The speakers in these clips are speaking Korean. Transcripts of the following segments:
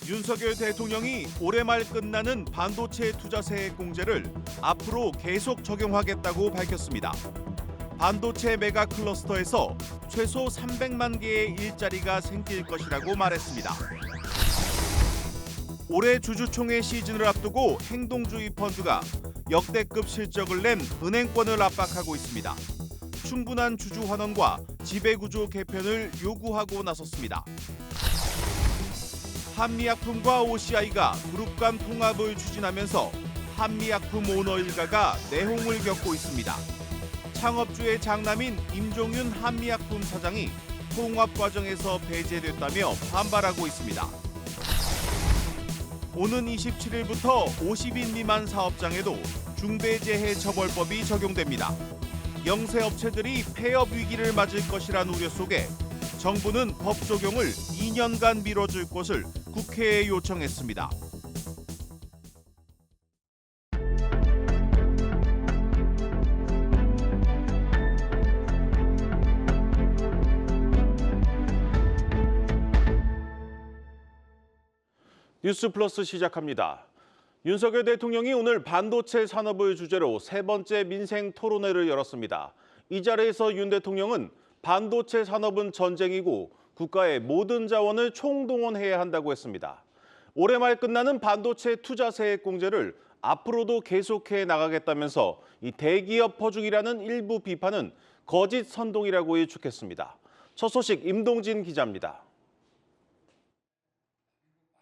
윤석열 대통령이 올해 말 끝나는 반도체 투자 세액 공제를 앞으로 계속 적용하겠다고 밝혔습니다. 반도체 메가 클러스터에서 최소 300만 개의 일자리가 생길 것이라고 말했습니다. 올해 주주총회 시즌을 앞두고 행동주의 펀드가 역대급 실적을 낸 은행권을 압박하고 있습니다. 충분한 주주 환원과 지배구조 개편을 요구하고 나섰습니다. 한미약품과 OCI가 그룹 간 통합을 추진하면서 한미약품 오너 일가가 내홍을 겪고 있습니다. 창업주의 장남인 임종윤 한미약품 사장이 통합 과정에서 배제됐다며 반발하고 있습니다. 오는 27일부터 50인 미만 사업장에도 중대재해처벌법이 적용됩니다. 영세업체들이 폐업 위기를 맞을 것이란 우려 속에 정부는 법 적용을 2년간 미뤄줄 것을 국회에 요청했습니다. 뉴스 플러스 시작합니다. 윤석열 대통령이 오늘 반도체 산업을 주제로 세 번째 민생 토론회를 열었습니다. 이 자리에서 윤 대통령은 반도체 산업은 전쟁이고 국가의 모든 자원을 총동원해야 한다고 했습니다. 올해 말 끝나는 반도체 투자 세액 공제를 앞으로도 계속해 나가겠다면서 이 대기업 퍼주기라는 일부 비판은 거짓 선동이라고 일축했습니다. 첫 소식 임동진 기자입니다.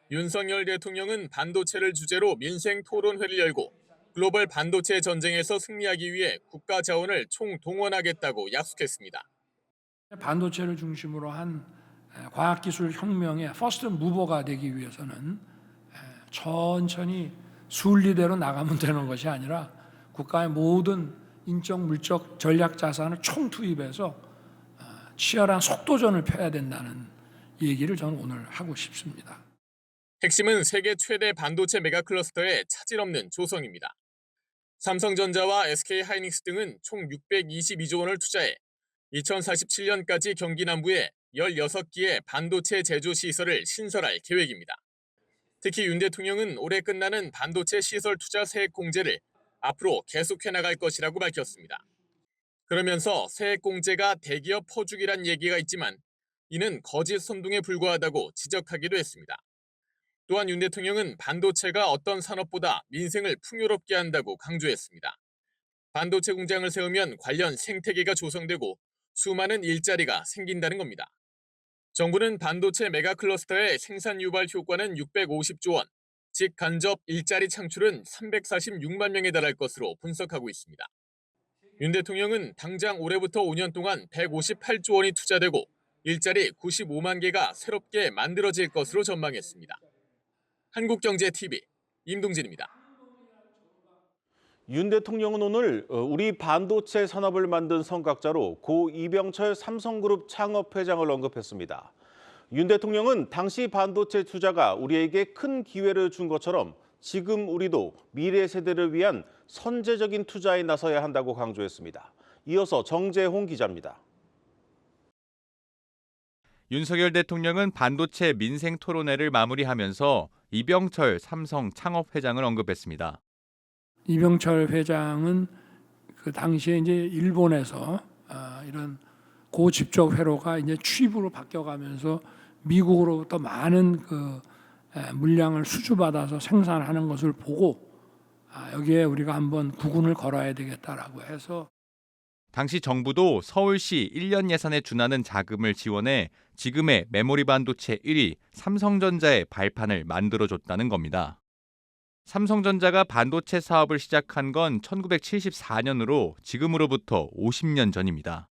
윤석열 대통령은 반도체를 주제로 민생 토론회를 열고 글로벌 반도체 전쟁에서 승리하기 위해 국가 자원을 총동원하겠다고 약속했습니다. 반도체를 중심으로 한 과학기술 혁명의 퍼스트 무버가 되기 위해서는 천천히 순리대로 나가면 되는 것이 아니라 국가의 모든 인적, 물적, 전략 자산을 총투입해서 치열한 속도전을 펴야 된다는 얘기를 저는 오늘 하고 싶습니다. 핵심은 세계 최대 반도체 메가 클러스터의 차질 없는 조성입니다. 삼성전자와 SK하이닉스 등은 총 622조 원을 투자해 2047년까지 경기 남부에 16기의 반도체 제조 시설을 신설할 계획입니다. 특히 윤 대통령은 올해 끝나는 반도체 시설 투자 세액 공제를 앞으로 계속해 나갈 것이라고 밝혔습니다. 그러면서 세액 공제가 대기업 퍼주기란 얘기가 있지만 이는 거짓 선동에 불과하다고 지적하기도 했습니다. 또한 윤 대통령은 반도체가 어떤 산업보다 민생을 풍요롭게 한다고 강조했습니다. 반도체 공장을 세우면 관련 생태계가 조성되고 수많은 일자리가 생긴다는 겁니다. 정부는 반도체 메가 클러스터의 생산 유발 효과는 650조 원, 즉 간접 일자리 창출은 346만 명에 달할 것으로 분석하고 있습니다. 윤 대통령은 당장 올해부터 5년 동안 158조 원이 투자되고 일자리 95만 개가 새롭게 만들어질 것으로 전망했습니다. 한국경제TV 임동진입니다. 윤 대통령은 오늘 우리 반도체 산업을 만든 성각자로 고 이병철 삼성그룹 창업회장을 언급했습니다. 윤 대통령은 당시 반도체 투자가 우리에게 큰 기회를 준 것처럼 지금 우리도 미래 세대를 위한 선제적인 투자에 나서야 한다고 강조했습니다. 이어서 정재홍 기자입니다. 윤석열 대통령은 반도체 민생 토론회를 마무리하면서 이병철 삼성 창업회장을 언급했습니다. 이병철 회장은 그 당시에 이제 일본에서 이런 고집적 회로가 이제 취입으로 바뀌어가면서 미국으로부터 많은 그 물량을 수주받아서 생산하는 것을 보고 여기에 우리가 한번 구군을 걸어야 되겠다라고 해서 당시 정부도 서울시 1년 예산에 준하는 자금을 지원해 지금의 메모리 반도체 1위 삼성전자의 발판을 만들어줬다는 겁니다. 삼성전자가 반도체 사업을 시작한 건 1974년으로 지금으로부터 50년 전입니다.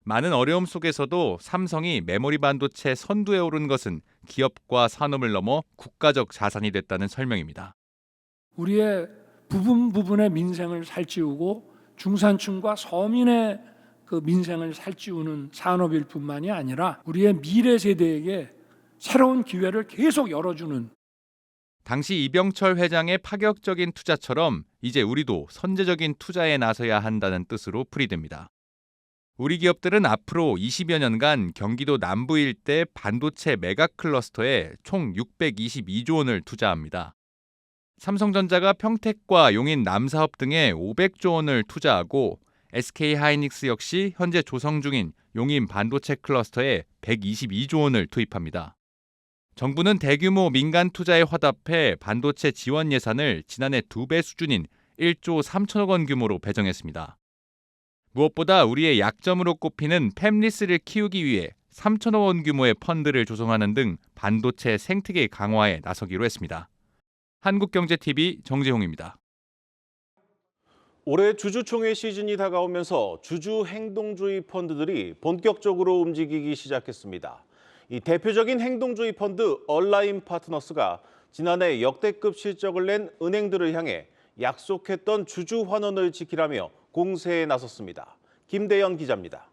많은 어려움 속에서도 삼성이 메모리 반도체 선두에 오른 것은 기업과 산업을 넘어 국가적 자산이 됐다는 설명입니다. 우리의 부분의 민생을 살찌우고 중산층과 서민의 그 민생을 살찌우는 산업일 뿐만이 아니라 우리의 미래 세대에게 새로운 기회를 계속 열어주는 당시 이병철 회장의 파격적인 투자처럼 이제 우리도 선제적인 투자에 나서야 한다는 뜻으로 풀이됩니다. 우리 기업들은 앞으로 20여 년간 경기도 남부 일대 반도체 메가 클러스터에 총 622조 원을 투자합니다. 삼성전자가 평택과 용인 남사업 등에 500조 원을 투자하고 SK하이닉스 역시 현재 조성 중인 용인 반도체 클러스터에 122조 원을 투입합니다. 정부는 대규모 민간 투자에 화답해 반도체 지원 예산을 지난해 2배 수준인 1조 3천억 원 규모로 배정했습니다. 무엇보다 우리의 약점으로 꼽히는 팹리스를 키우기 위해 3천억 원 규모의 펀드를 조성하는 등 반도체 생태계 강화에 나서기로 했습니다. 한국경제TV 정재홍입니다. 올해 주주총회 시즌이 다가오면서 주주 행동주의 펀드들이 본격적으로 움직이기 시작했습니다. 이 대표적인 행동주의 펀드 얼라인 파트너스가 지난해 역대급 실적을 낸 은행들을 향해 약속했던 주주 환원을 지키라며 공세에 나섰습니다. 김대연 기자입니다.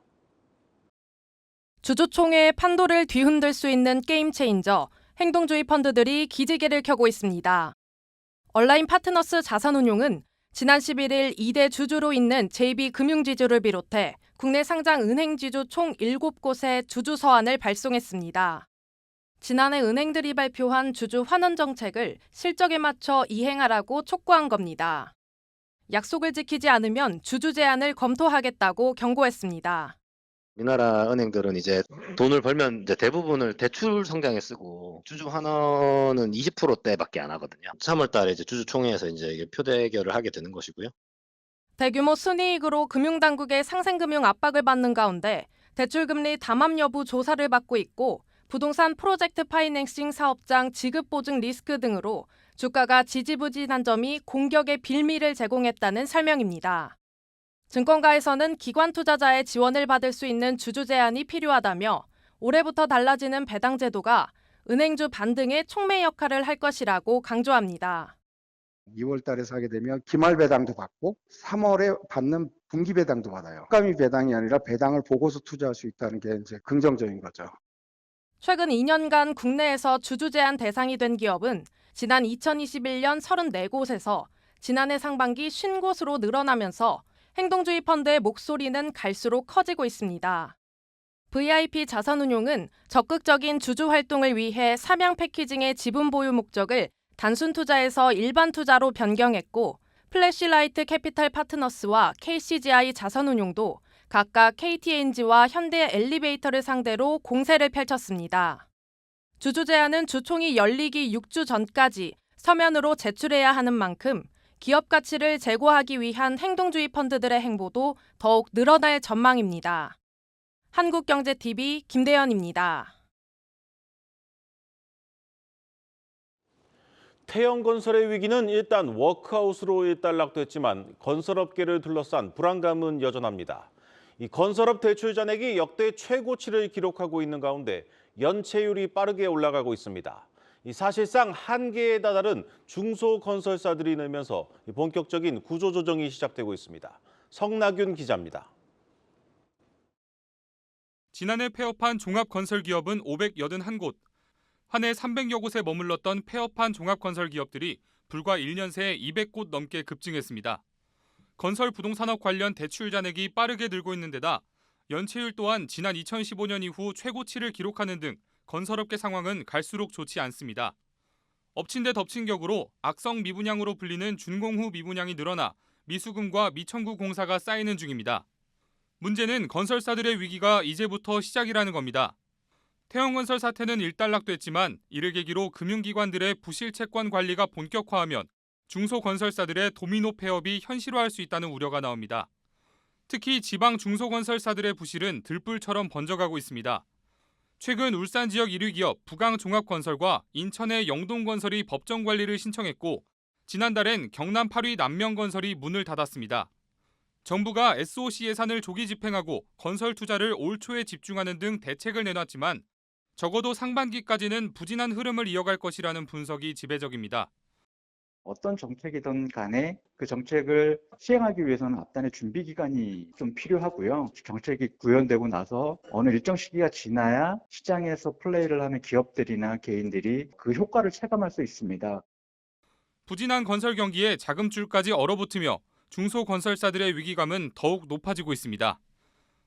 주주총회의 판도를 뒤흔들 수 있는 게임 체인저, 행동주의 펀드들이 기지개를 켜고 있습니다. 얼라인 파트너스 자산운용은 지난 11일 2대 주주로 있는 JB금융지주를 비롯해 국내 상장 은행지주 총 7곳에 주주 서한을 발송했습니다. 지난해 은행들이 발표한 주주 환원 정책을 실적에 맞춰 이행하라고 촉구한 겁니다. 약속을 지키지 않으면 주주 제한을 검토하겠다고 경고했습니다. 우리나라 은행들은 이제 돈을 벌면 이제 대부분을 대출 성장에 쓰고 주주 환원은 20%대밖에 안 하거든요. 3월 달에 이제 주주총회에서 이제 표대결을 하게 되는 것이고요. 대규모 순이익으로 금융당국의 상생금융 압박을 받는 가운데 대출금리 담합 여부 조사를 받고 있고 부동산 프로젝트 파이낸싱 사업장 지급 보증 리스크 등으로 주가가 지지부진한 점이 공격의 빌미를 제공했다는 설명입니다. 증권가에서는 기관 투자자의 지원을 받을 수 있는 주주 제한이 필요하다며 올해부터 달라지는 배당 제도가 은행주 반등의 촉매 역할을 할 것이라고 강조합니다. 2월 달에 사게 되면 기말 배당도 받고 3월에 받는 분기 배당도 받아요. 흑감이 배당이 아니라 배당을 보고서 투자할 수 있다는 게 이제 긍정적인 거죠. 최근 2년간 국내에서 주주 제한 대상이 된 기업은 지난 2021년 34곳에서 지난해 상반기 50곳으로 늘어나면서 행동주의 펀드의 목소리는 갈수록 커지고 있습니다. VIP 자산운용은 적극적인 주주 활동을 위해 삼양 패키징의 지분 보유 목적을 단순 투자에서 일반 투자로 변경했고 플래시라이트 캐피탈 파트너스와 KCGI 자산운용도 각각 KTNG와 현대 엘리베이터를 상대로 공세를 펼쳤습니다. 주주 제한은 주총이 열리기 6주 전까지 서면으로 제출해야 하는 만큼 기업 가치를 제고하기 위한 행동주의 펀드들의 행보도 더욱 늘어날 전망입니다. 한국경제TV 김대연입니다. 태영건설의 위기는 일단 워크아웃으로 일단락됐지만 건설업계를 둘러싼 불안감은 여전합니다. 이 건설업 대출 잔액이 역대 최고치를 기록하고 있는 가운데 연체율이 빠르게 올라가고 있습니다. 사실상 한계에 다다른 중소건설사들이 늘면서 본격적인 구조조정이 시작되고 있습니다. 성나균 기자입니다. 지난해 폐업한 종합건설기업은 581곳, 한 해 300여 곳에 머물렀던 폐업한 종합건설기업들이 불과 1년 새에 200곳 넘게 급증했습니다. 건설 부동산업 관련 대출 잔액이 빠르게 늘고 있는 데다 연체율 또한 지난 2015년 이후 최고치를 기록하는 등 건설업계 상황은 갈수록 좋지 않습니다. 엎친 데 덮친 격으로 악성 미분양으로 불리는 준공후 미분양이 늘어나 미수금과 미청구 공사가 쌓이는 중입니다. 문제는 건설사들의 위기가 이제부터 시작이라는 겁니다. 태영건설 사태는 일단락됐지만 이를 계기로 금융기관들의 부실 채권 관리가 본격화하면 중소건설사들의 도미노 폐업이 현실화할 수 있다는 우려가 나옵니다. 특히 지방 중소건설사들의 부실은 들불처럼 번져가고 있습니다. 최근 울산 지역 1위 기업 부강종합건설과 인천의 영동건설이 법정 관리를 신청했고 지난달엔 경남 8위 남명건설이 문을 닫았습니다. 정부가 SOC 예산을 조기 집행하고 건설 투자를 올 초에 집중하는 등 대책을 내놨지만 적어도 상반기까지는 부진한 흐름을 이어갈 것이라는 분석이 지배적입니다. 어떤 정책이든 간에 그 정책을 시행하기 위해서는 앞단의 준비 기간이 좀 필요하고요. 정책이 구현되고 나서 어느 일정 시기가 지나야 시장에서 플레이를 하는 기업들이나 개인들이 그 효과를 체감할 수 있습니다. 부진한 건설 경기에 자금줄까지 얼어붙으며 중소건설사들의 위기감은 더욱 높아지고 있습니다.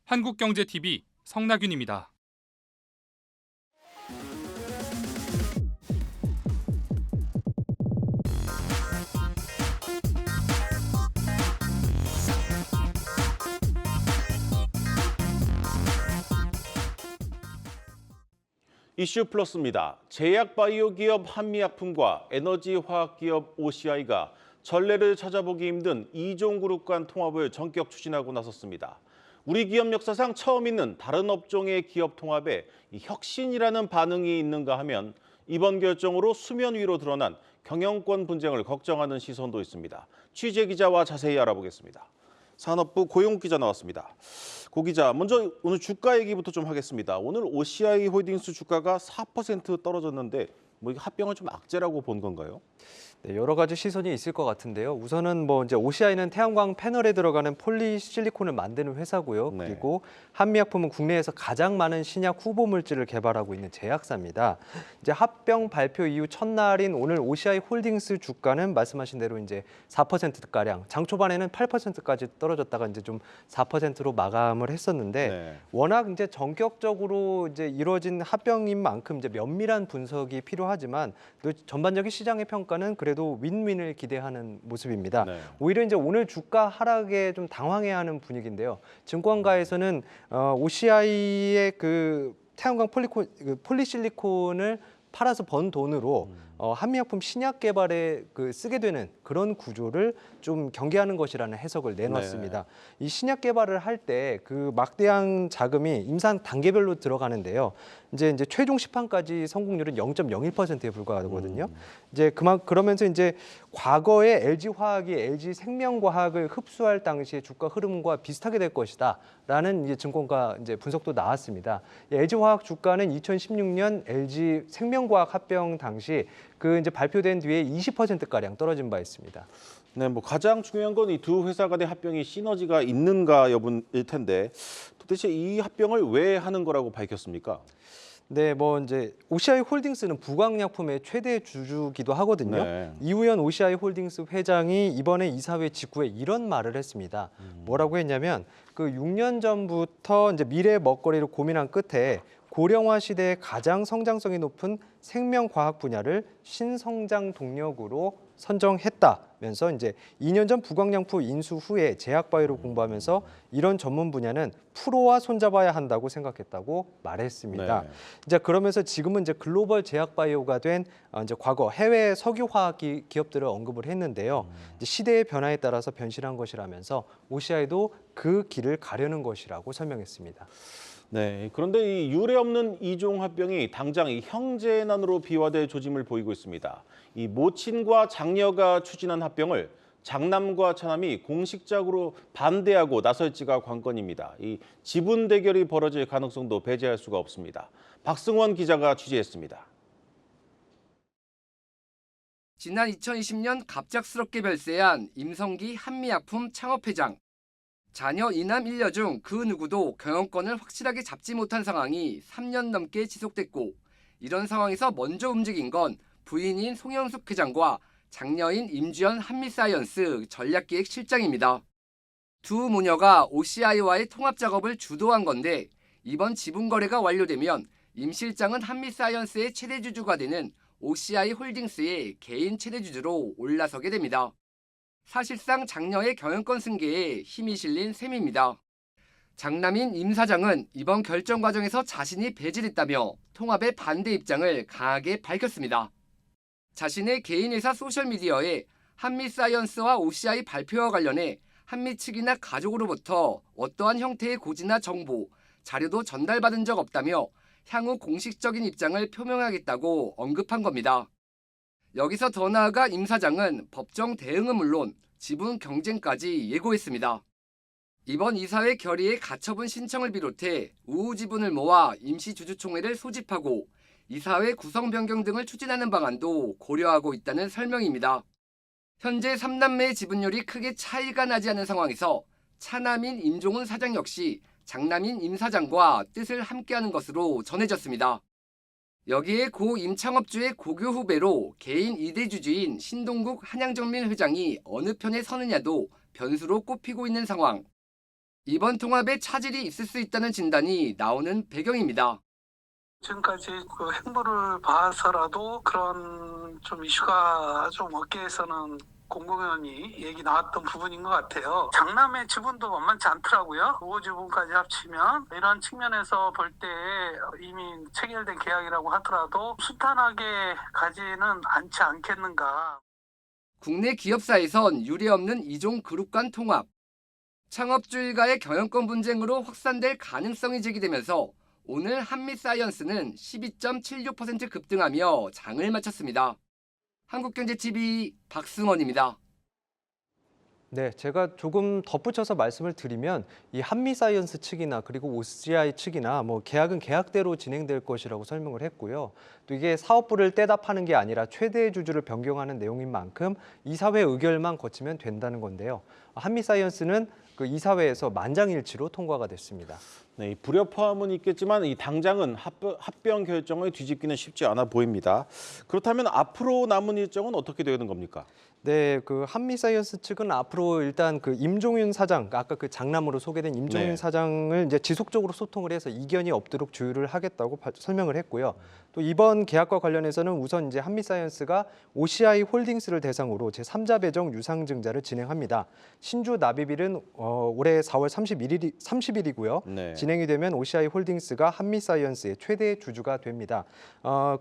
한국경제TV 성나균입니다. 이슈 플러스입니다. 제약바이오 기업 한미약품과 에너지화학 기업 OCI가 전례를 찾아보기 힘든 이종그룹 간 통합을 전격 추진하고 나섰습니다. 우리 기업 역사상 처음 있는 다른 업종의 기업 통합에 혁신이라는 반응이 있는가 하면 이번 결정으로 수면 위로 드러난 경영권 분쟁을 걱정하는 시선도 있습니다. 취재 기자와 자세히 알아보겠습니다. 산업부 고용 기자 나왔습니다. 고 기자, 먼저 오늘 주가 얘기부터 좀 하겠습니다. 오늘 OCI 홀딩스 주가가 4% 떨어졌는데 이게 합병을 좀 악재라고 본 건가요? 네, 여러 가지 시선이 있을 것 같은데요. 우선은 이제 OCI는 태양광 패널에 들어가는 폴리실리콘을 만드는 회사고요. 네. 그리고 한미약품은 국내에서 가장 많은 신약 후보 물질을 개발하고 있는 제약사입니다. 이제 합병 발표 이후 첫날인 오늘 OCI 홀딩스 주가는 말씀하신 대로 이제 4%가량, 장 초반에는 8%까지 떨어졌다가 이제 좀 4%로 마감을 했었는데 네. 워낙 이제 전격적으로 이제 이루어진 합병인 만큼 이제 면밀한 분석이 필요하지만 또 전반적인 시장의 평가는 그래도 윈윈을 기대하는 모습입니다. 네. 오히려 이제 오늘 주가 하락에 좀 당황해하는 분위기인데요. 증권가에서는 OCI의 그 태양광 폴리실리콘을 팔아서 번 돈으로 한미약품 신약 개발에 쓰게 되는 그런 구조를 좀 경계하는 것이라는 해석을 내놨습니다. 이 신약 개발을 할 때 그 막대한 자금이 임상 단계별로 들어가는데요. 이제 최종 시판까지 성공률은 0.01%에 불과하거든요. 이제 그러면서 이제 과거에 LG화학이 LG생명과학을 흡수할 당시의 주가 흐름과 비슷하게 될 것이다라는 이제 증권가 이제 분석도 나왔습니다. LG화학 주가는 2016년 LG생명과학 합병 당시 이제 발표된 뒤에 20%가량 떨어진 바 있습니다. 네, 가장 중요한 건 이 두 회사 간의 합병이 시너지가 있는가 여부일 텐데 도대체 이 합병을 왜 하는 거라고 밝혔습니까? 네, 이제 OCI 홀딩스는 부광약품의 최대 주주기도 하거든요. 네. 이우현 OCI 홀딩스 회장이 이번에 이사회 직후에 이런 말을 했습니다. 뭐라고 했냐면 6년 전부터 이제 미래 먹거리를 고민한 끝에 고령화 시대에 가장 성장성이 높은 생명과학 분야를 신성장 동력으로 선정했다면서 이제 2년 전 부광약품 인수 후에 제약바이오를 공부하면서 이런 전문 분야는 프로와 손잡아야 한다고 생각했다고 말했습니다. 네. 이제 그러면서 지금은 이제 글로벌 제약바이오가 된 이제 과거 해외 석유화학 기업들을 언급을 했는데요. 이제 시대의 변화에 따라서 변신한 것이라면서 OCI도 그 길을 가려는 것이라고 설명했습니다. 네, 그런데 이 유례 없는 이종 합병이 당장 이 형제난으로 비화될 조짐을 보이고 있습니다. 이 모친과 장녀가 추진한 합병을 장남과 차남이 공식적으로 반대하고 나설지가 관건입니다. 이 지분 대결이 벌어질 가능성도 배제할 수가 없습니다. 박승원 기자가 취재했습니다. 지난 2020년 갑작스럽게 별세한 임성기 한미약품 창업회장. 자녀 2남 1녀 중 그 누구도 경영권을 확실하게 잡지 못한 상황이 3년 넘게 지속됐고 이런 상황에서 먼저 움직인 건 부인인 송영숙 회장과 장녀인 임주연 한미사이언스 전략기획실장입니다. 두 모녀가 OCI와의 통합 작업을 주도한 건데 이번 지분 거래가 완료되면 임 실장은 한미사이언스의 최대 주주가 되는 OCI 홀딩스의 개인 최대 주주로 올라서게 됩니다. 사실상 장녀의 경영권 승계에 힘이 실린 셈입니다. 장남인 임 사장은 이번 결정 과정에서 자신이 배제됐다며 통합의 반대 입장을 강하게 밝혔습니다. 자신의 개인 회사 소셜미디어에 한미사이언스와 OCI 발표와 관련해 한미 측이나 가족으로부터 어떠한 형태의 고지나 정보, 자료도 전달받은 적 없다며 향후 공식적인 입장을 표명하겠다고 언급한 겁니다. 여기서 더 나아가 임 사장은 법정 대응은 물론 지분 경쟁까지 예고했습니다. 이번 이사회 결의의 가처분 신청을 비롯해 우호 지분을 모아 임시주주총회를 소집하고 이사회 구성 변경 등을 추진하는 방안도 고려하고 있다는 설명입니다. 현재 3남매의 지분율이 크게 차이가 나지 않는 상황에서 차남인 임종훈 사장 역시 장남인 임 사장과 뜻을 함께하는 것으로 전해졌습니다. 여기에 고 임창업주의 고교 후배로 개인 2대 주주인 신동국 한양정밀 회장이 어느 편에 서느냐도 변수로 꼽히고 있는 상황. 이번 통합에 차질이 있을 수 있다는 진단이 나오는 배경입니다. 지금까지 그 행보를 봐서라도 그런 좀 이슈가 좀 업계에서는 공공연히 얘기 나왔던 부분인 것 같아요. 장남의 지분도 만만치 않더라고요. 우호 지분까지 합치면 이런 측면에서 볼 때 이미 체결된 계약이라고 하더라도 순탄하게 가지는 않지 않겠는가. 국내 기업사에선 유례없는 이종 그룹 간 통합. 창업주일가의 경영권 분쟁으로 확산될 가능성이 제기되면서 오늘 한미사이언스는 12.76% 급등하며 장을 마쳤습니다. 한국경제TV 박승원입니다. 네, 제가 조금 덧붙여서 말씀을 드리면 이 한미사이언스 측이나 그리고 OCI 측이나 뭐 계약은 계약대로 진행될 것이라고 설명을 했고요. 또 이게 사업부를 떼다 파는 게 아니라 최대 주주를 변경하는 내용인 만큼 이사회 의결만 거치면 된다는 건데요. 한미사이언스는 그 이사회에서 만장일치로 통과가 됐습니다. 네, 이 불협화음은 있겠지만 이 당장은 합병 결정을 뒤집기는 쉽지 않아 보입니다. 그렇다면 앞으로 남은 일정은 어떻게 되는 겁니까? 네, 그 한미사이언스 측은 앞으로 일단 그 임종윤 사장, 아까 그 장남으로 소개된 임종윤 네. 사장을 이제 지속적으로 소통을 해서 이견이 없도록 조율을 하겠다고 설명을 했고요. 또 이번 계약과 관련해서는 우선 이제 한미사이언스가 OCI 홀딩스를 대상으로 제3자 배정 유상증자를 진행합니다. 신주 납입일은 올해 4월 30일이고요. 네. 진행이 되면 OCI 홀딩스가 한미사이언스의 최대 주주가 됩니다.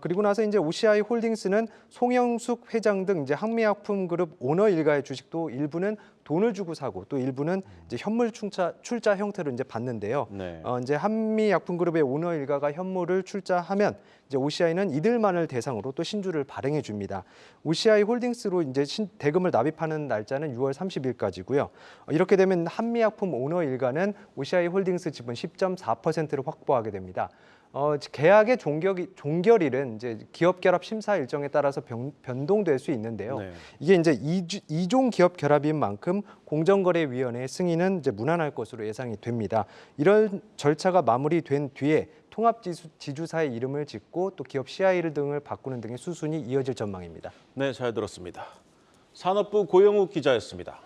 그리고 나서 이제 OCI 홀딩스는 송영숙 회장 등 이제 한미약품그룹 오너 일가의 주식도 일부는 돈을 주고 사고 또 일부는 이제 현물 출자 형태로 이제 받는데요. 네. 이제 한미약품그룹의 오너 일가가 현물을 출자하면 이제 OCI는 이들만을 대상으로 또 신주를 발행해 줍니다. OCI 홀딩스로 이제 대금을 납입하는 날짜는 6월 30일까지고요. 이렇게 되면 한미약품 오너 일가는 OCI 홀딩스 지분 10.4%를 확보하게 됩니다. 계약의 종결일은 이제 기업 결합 심사 일정에 따라서 변동될 수 있는데요. 네. 이게 이제 이종 기업 결합인 만큼 공정거래위원회의 승인은 이제 무난할 것으로 예상이 됩니다. 이런 절차가 마무리된 뒤에 통합지주사의 이름을 짓고 또 기업 CI를 등을 바꾸는 등의 수순이 이어질 전망입니다. 네, 잘 들었습니다. 산업부 고영욱 기자였습니다.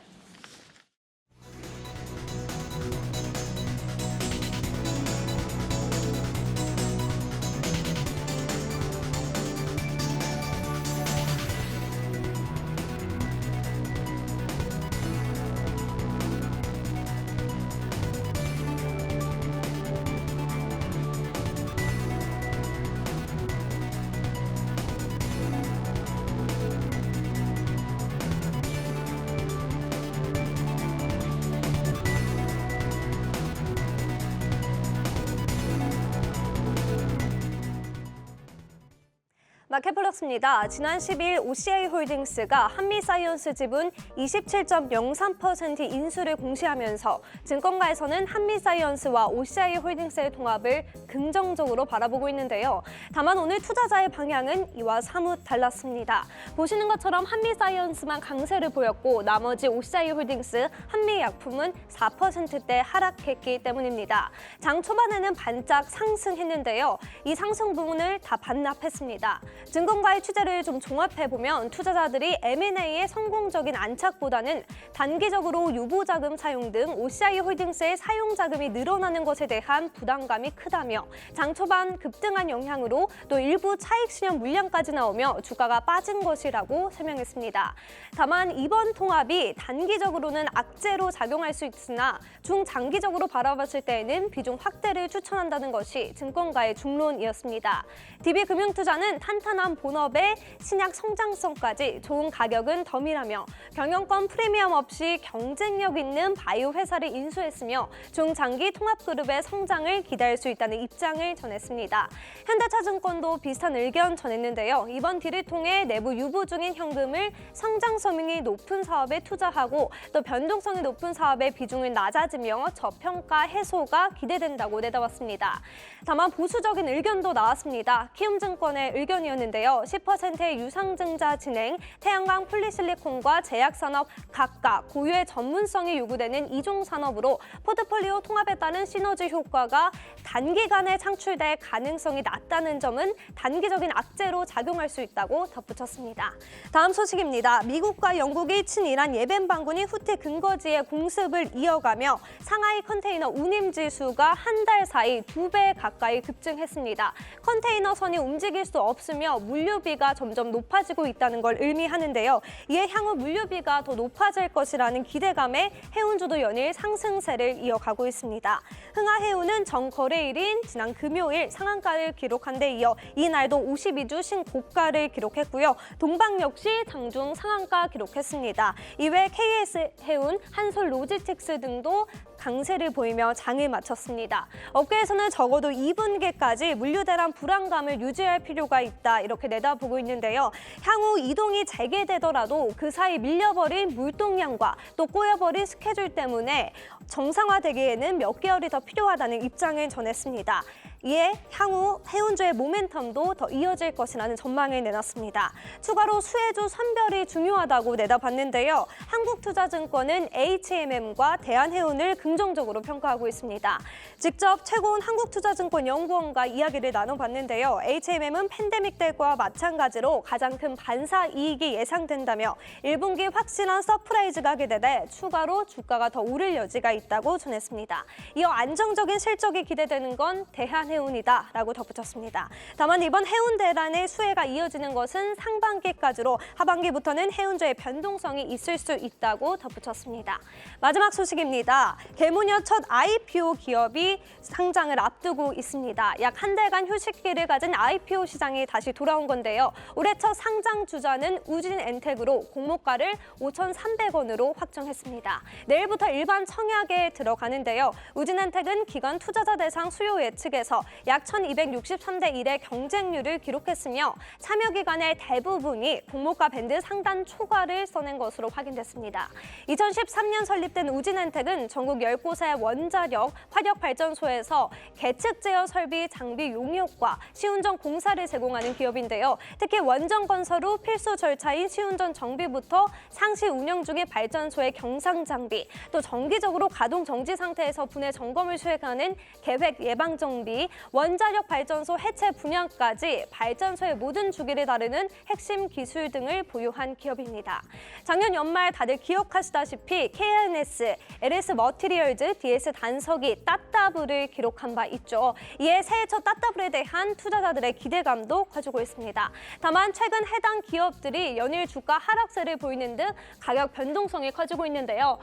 마켓플러스입니다. 지난 10일 OCI 홀딩스가 한미사이언스 지분 27.03% 인수를 공시하면서 증권가에서는 한미사이언스와 OCI 홀딩스의 통합을 긍정적으로 바라보고 있는데요. 다만 오늘 투자자의 방향은 이와 사뭇 달랐습니다. 보시는 것처럼 한미사이언스만 강세를 보였고 나머지 OCI 홀딩스, 한미약품은 4%대 하락했기 때문입니다. 장 초반에는 반짝 상승했는데요. 이 상승 부분을 다 반납했습니다. 증권가의 취재를 좀 종합해보면 투자자들이 M&A의 성공적인 안착보다는 단기적으로 유보자금 사용 등 OCI 홀딩스의 사용자금이 늘어나는 것에 대한 부담감이 크다며 장 초반 급등한 영향으로 또 일부 차익 실현 물량까지 나오며 주가가 빠진 것이라고 설명했습니다. 다만 이번 통합이 단기적으로는 악재로 작용할 수 있으나 중장기적으로 바라봤을 때에는 비중 확대를 추천한다는 것이 증권가의 중론이었습니다. DB금융투자는 탄탄한 본업에 신약 성장성까지 좋은 가격은 덤이라며 경영권 프리미엄 없이 경쟁력 있는 바이오 회사를 인수했으며 중장기 통합그룹의 성장을 기대할 수 있다는 입장을 전했습니다. 현대차증권도 비슷한 의견 전했는데요. 이번 딜을 통해 내부 유보 중인 현금을 성장성이 높은 사업에 투자하고 또 변동성이 높은 사업의 비중을 낮아지며 저평가 해소가 기대된다고 내다봤습니다. 다만 보수적인 의견도 나왔습니다. 키움증권의 의견이었는데요. 10%의 유상증자 진행, 태양광 폴리실리콘과 제약산업 각각 고유의 전문성이 요구되는 이종 산업으로 포트폴리오 통합에 따른 시너지 효과가 단기간에 창출될 가능성이 낮다는 점은 단기적인 악재로 작용할 수 있다고 덧붙였습니다. 다음 소식입니다. 미국과 영국이 친이란 예멘 반군이 후티 근거지에 공습을 이어가며 상하이 컨테이너 운임 지수가 한 달 사이 2배 가까이 급증했습니다. 컨테이너선이 움직일 수 없으며 물류비가 점점 높아지고 있다는 걸 의미하는데요. 이에 향후 물류비가 더 높아질 것이라는 기대감에 해운주도 연일 상승세를 이어가고 있습니다. 흥하해운은 정거래일인 지난 금요일 상한가를 기록한 데 이어 이날도 52주 신고가를 기록했고요. 동방 역시 장중 상한가 기록했습니다. 이외 KS해운, 한솔로지스틱스 등도 강세를 보이며 장을 마쳤습니다. 업계에서는 적어도 2분기까지 물류 대란 불안감을 유지할 필요가 있다 이렇게 내다보고 있는데요. 향후 이동이 재개되더라도 그 사이 밀려버린 물동량과 또 꼬여버린 스케줄 때문에 정상화되기에는 몇 개월이 더 필요하다는 입장을 전했습니다. 이에 향후 해운주의 모멘텀도 더 이어질 것이라는 전망을 내놨습니다. 추가로 수혜주 선별이 중요하다고 내다봤는데요. 한국투자증권은 HMM과 대한해운을 긍정적으로 평가하고 있습니다. 직접 최고원 한국투자증권 연구원과 이야기를 나눠봤는데요. HMM은 팬데믹 때와 마찬가지로 가장 큰 반사 이익이 예상된다며 1분기 확실한 서프라이즈가 기대돼 추가로 주가가 더 오를 여지가 있다고 전했습니다. 이어 안정적인 실적이 기대되는 건 대한해운이다라고 덧붙였습니다. 다만 이번 해운 대란의 수혜가 이어지는 것은 상반기까지로 하반기부터는 해운주의 변동성이 있을 수 있다고 덧붙였습니다. 마지막 소식입니다. 개모녀 첫 IPO 기업이 상장을 앞두고 있습니다. 약 한 달간 휴식기를 가진 IPO 시장이 다시 돌아온 건데요. 올해 첫 상장 주자는 우진엔텍으로 공모가를 5,300원으로 확정했습니다. 내일부터 일반 청약에 들어가는데요. 우진엔텍은 기관 투자자 대상 수요 예측에서 약 1,263대 1의 경쟁률을 기록했으며 참여 기관의 대부분이 공모가 밴드 상단 초과를 써낸 것으로 확인됐습니다. 2013년 설립된 우진엔텍은 전국 10곳의 원자력, 화력발전소에서 계측 제어 설비, 장비 용역과 시운전 공사를 제공하는 기업인데요. 특히 원전 건설 후 필수 절차인 시운전 정비부터 상시 운영 중인 발전소의 경상 장비, 또 정기적으로 가동 정지 상태에서 분해 점검을 수행하는 계획 예방 정비, 원자력 발전소 해체 분야까지 발전소의 모든 주기를 다루는 핵심 기술 등을 보유한 기업입니다. 작년 연말 다들 기억하시다시피 KNS, LS 머티리얼즈, DS 단석이 따따블을 기록한 바 있죠. 이에 새해 첫 따따블에 대한 투자자들의 기대감도 커지고 있습니다. 다만 최근 해당 기업들이 연일 주가 하락세를 보이는 등 가격 변동성이 커지고 있는데요.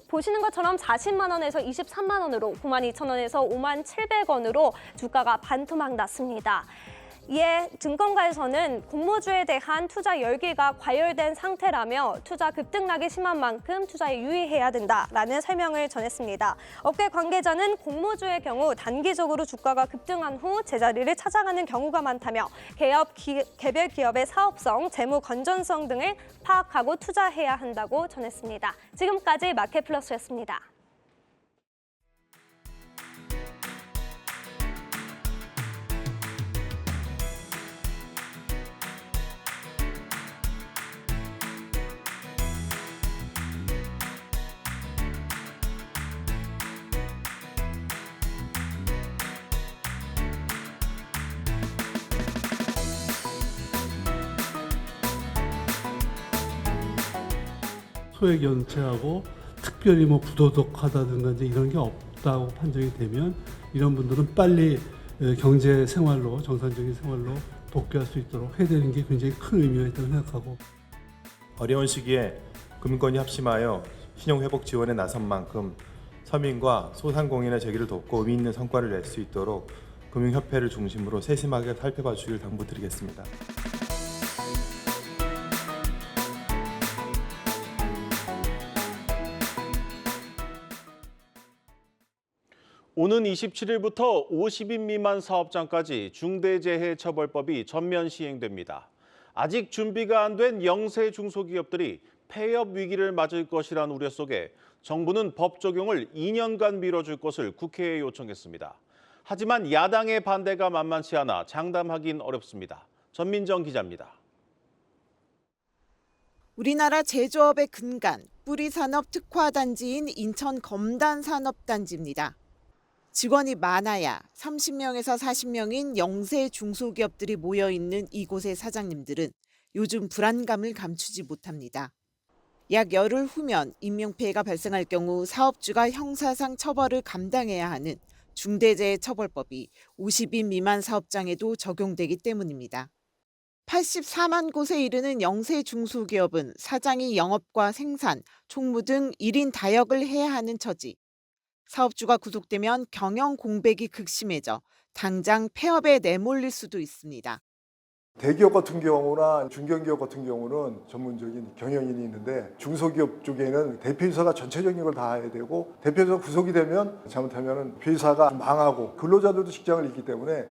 보시는 것처럼 40만 원에서 23만 원으로 92,000원에서 57,700원으로 주가가 반토막 났습니다. 이에 증권가에서는 공모주에 대한 투자 열기가 과열된 상태라며 투자 급등락이 심한 만큼 투자에 유의해야 된다라는 설명을 전했습니다. 업계 관계자는 공모주의 경우 단기적으로 주가가 급등한 후 제자리를 찾아가는 경우가 많다며 개별 기업의 사업성, 재무 건전성 등을 파악하고 투자해야 한다고 전했습니다. 지금까지 마켓플러스였습니다. 소액 연체하고 특별히 뭐 부도덕하다든가 이제 이런 게 없다고 판정이 되면 이런 분들은 빨리 경제 생활로 정상적인 생활로 복귀할 수 있도록 해야 되는 게 굉장히 큰 의미가 있다고 생각하고 어려운 시기에 금융권이 합심하여 신용회복 지원에 나선 만큼 서민과 소상공인의 재기를 돕고 의미 있는 성과를 낼 수 있도록 금융협회를 중심으로 세심하게 살펴봐 주길 당부드리겠습니다. 오는 27일부터 50인 미만 사업장까지 중대재해처벌법이 전면 시행됩니다. 아직 준비가 안 된 영세 중소기업들이 폐업 위기를 맞을 것이란 우려 속에 정부는 법 적용을 2년간 미뤄줄 것을 국회에 요청했습니다. 하지만 야당의 반대가 만만치 않아 장담하긴 어렵습니다. 전민정 기자입니다. 우리나라 제조업의 근간, 뿌리산업 특화단지인 인천 검단산업단지입니다. 직원이 많아야 30명에서 40명인 영세 중소기업들이 모여 있는 이곳의 사장님들은 요즘 불안감을 감추지 못합니다. 약 열흘 후면 인명피해가 발생할 경우 사업주가 형사상 처벌을 감당해야 하는 중대재해처벌법이 50인 미만 사업장에도 적용되기 때문입니다. 84만 곳에 이르는 영세 중소기업은 사장이 영업과 생산, 총무 등 1인 다역을 해야 하는 처지. 사업주가 구속되면 경영 공백이 극심해져 당장 폐업에 내몰릴 수도 있습니다. 대기업 같은 경우나 중견기업 같은 경우는 전문적인 경영인이 있는데 중소기업 쪽에는 대표이사가 전체적인 걸 다 해야 되고 대표이사가 구속이 되면 잘못하면 대표이사가 망하고 근로자들도 직장을 잃기 때문에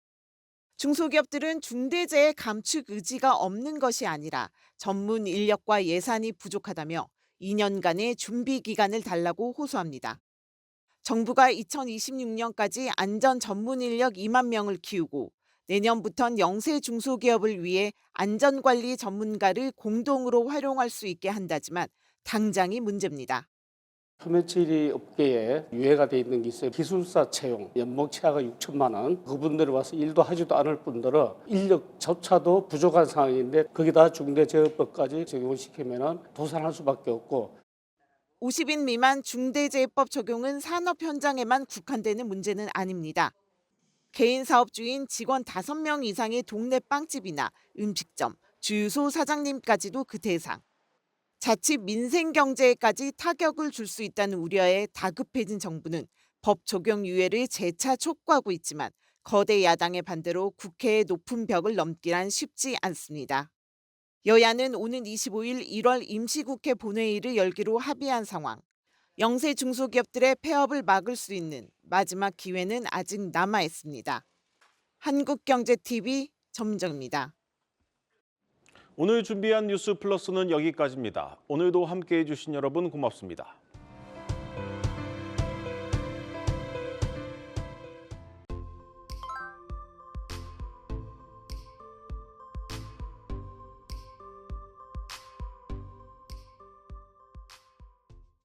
중소기업들은 중대재해 감축 의지가 없는 것이 아니라 전문 인력과 예산이 부족하다며 2년간의 준비 기간을 달라고 호소합니다. 정부가 2026년까지 안전 전문 인력 2만 명을 키우고 내년부턴 영세 중소기업을 위해 안전관리 전문가를 공동으로 활용할 수 있게 한다지만 당장이 문제입니다. 표면처리 업계에 유예가 돼 있는 게 있어요. 기술사 채용, 연봉 최하가 6천만 원. 그분들이 와서 일도 하지도 않을 뿐더러 인력조차도 부족한 상황인데 거기다 중대재해법까지 적용을 시키면 도산할 수밖에 없고 50인 미만 중대재해법 적용은 산업 현장에만 국한되는 문제는 아닙니다. 개인 사업주인 직원 5명 이상의 동네 빵집이나 음식점, 주유소 사장님까지도 그 대상. 자칫 민생 경제에까지 타격을 줄 수 있다는 우려에 다급해진 정부는 법 적용 유예를 재차 촉구하고 있지만 거대 야당의 반대로 국회의 높은 벽을 넘기란 쉽지 않습니다. 여야는 오는 25일 1월 임시국회 본회의를 열기로 합의한 상황. 영세 중소기업들의 폐업을 막을 수 있는 마지막 기회는 아직 남아 있습니다. 한국경제TV 전민정입니다. 오늘 준비한 뉴스 플러스는 여기까지입니다. 오늘도 함께해 주신 여러분 고맙습니다.